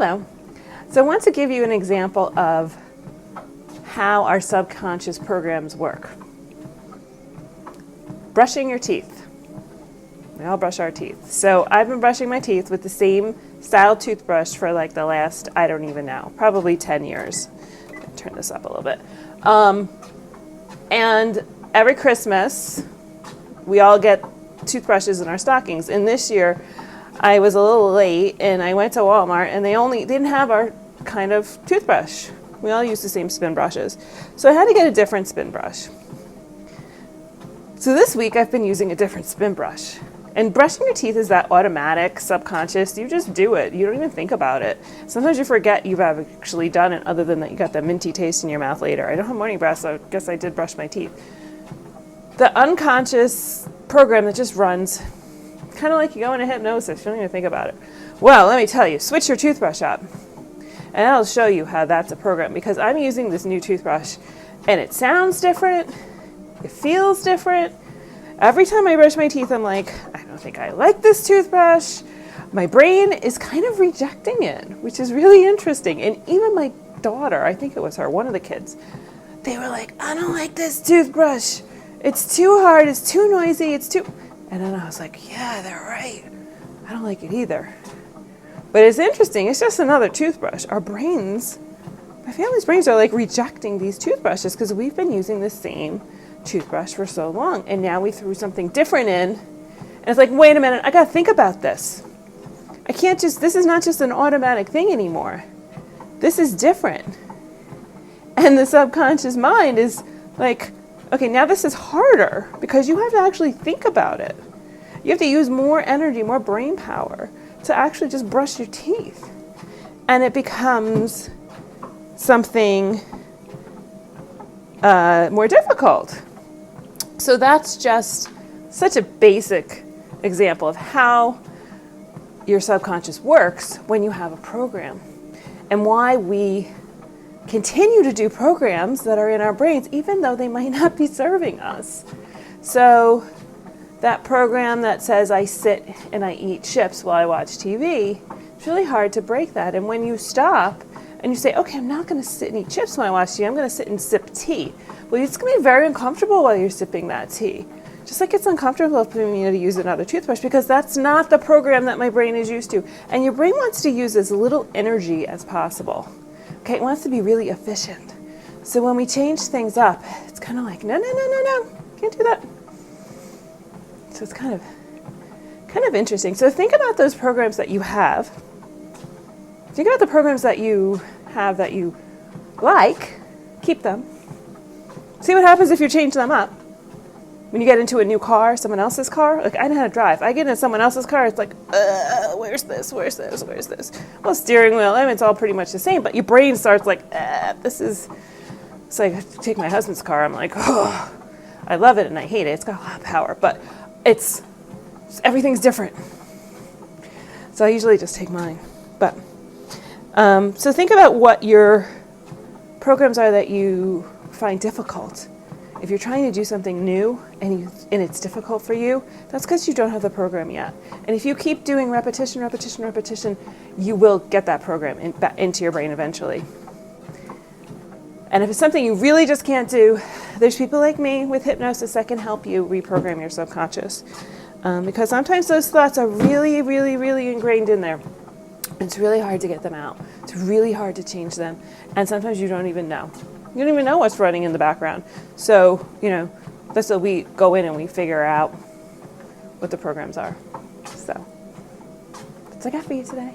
Hello. So I want to give you an example of how our subconscious programs work. Brushing your teeth. We all brush our teeth. So I've been brushing my teeth with the same style toothbrush for like the last, I don't even know, probably 10 years. Turn this up a little bit. And every Christmas, we all get toothbrushes in our stockings. And this year, I was a little late and I went to Walmart and they didn't have our kind of toothbrush. We all use the same spin brushes. So I had to get a different spin brush. So this week I've been using a different spin brush. And brushing your teeth is that automatic, subconscious, you just do it. You don't even think about it. Sometimes you forget you've actually done it other than that you got the minty taste in your mouth later. I don't have morning breath, so I guess I did brush my teeth. The unconscious program that just runs, kind of like you go into hypnosis, you don't even think about it. Well, let me tell you, switch your toothbrush up. And I'll show you how that's a program because I'm using this new toothbrush and it sounds different, it feels different. Every time I brush my teeth, I'm like, I don't think I like this toothbrush. My brain is kind of rejecting it, which is really interesting. And even my daughter, I think it was her, one of the kids, they were like, I don't like this toothbrush. It's too hard, it's too noisy, it's too... And then I was like, yeah, they're right. I don't like it either. But it's interesting, it's just another toothbrush. Our brains, my family's brains are like rejecting these toothbrushes because we've been using the same toothbrush for so long. And now we threw something different in. And it's like, wait a minute, I got to think about this. I can't just, this is not just an automatic thing anymore. This is different. And the subconscious mind is like, okay, now this is harder because you have to actually think about it. You have to use more energy, more brain power to actually just brush your teeth. And it becomes something more difficult. So that's just such a basic example of how your subconscious works when you have a program and why we continue to do programs that are in our brains even though they might not be serving us. So that program that says I sit and I eat chips while I watch TV, it's really hard to break that. And when you stop and you say, okay, I'm not going to sit and eat chips when I watch TV, I'm going to sit and sip tea. Well, it's going to be very uncomfortable while you're sipping that tea. Just like it's uncomfortable for me to use another toothbrush because that's not the program that my brain is used to. And your brain wants to use as little energy as possible. Okay, it wants to be really efficient. So when we change things up, it's kind of like, no, can't do that. So it's kind of interesting. So think about those programs that you have. Think about the programs that you have that you like. Keep them. See what happens if you change them up. When you get into a new car, someone else's car, like I know how to drive. I get into someone else's car, it's like, where's this? Well, steering wheel, I mean, it's all pretty much the same, but your brain starts like, it's like, I take my husband's car, I'm like, oh, I love it and I hate it. It's got a lot of power, but everything's different. So I usually just take mine. But, so think about what your programs are that you find difficult. If you're trying to do something new and it's difficult for you, that's because you don't have the program yet. And if you keep doing repetition, you will get that program into your brain eventually. And if it's something you really just can't do, there's people like me with hypnosis that can help you reprogram your subconscious. Because sometimes those thoughts are really, really, really ingrained in there. It's really hard to get them out. It's really hard to change them. And sometimes you don't even know. You don't even know what's running in the background. So, that's what we go in and we figure out what the programs are. So, that's what I got for you today.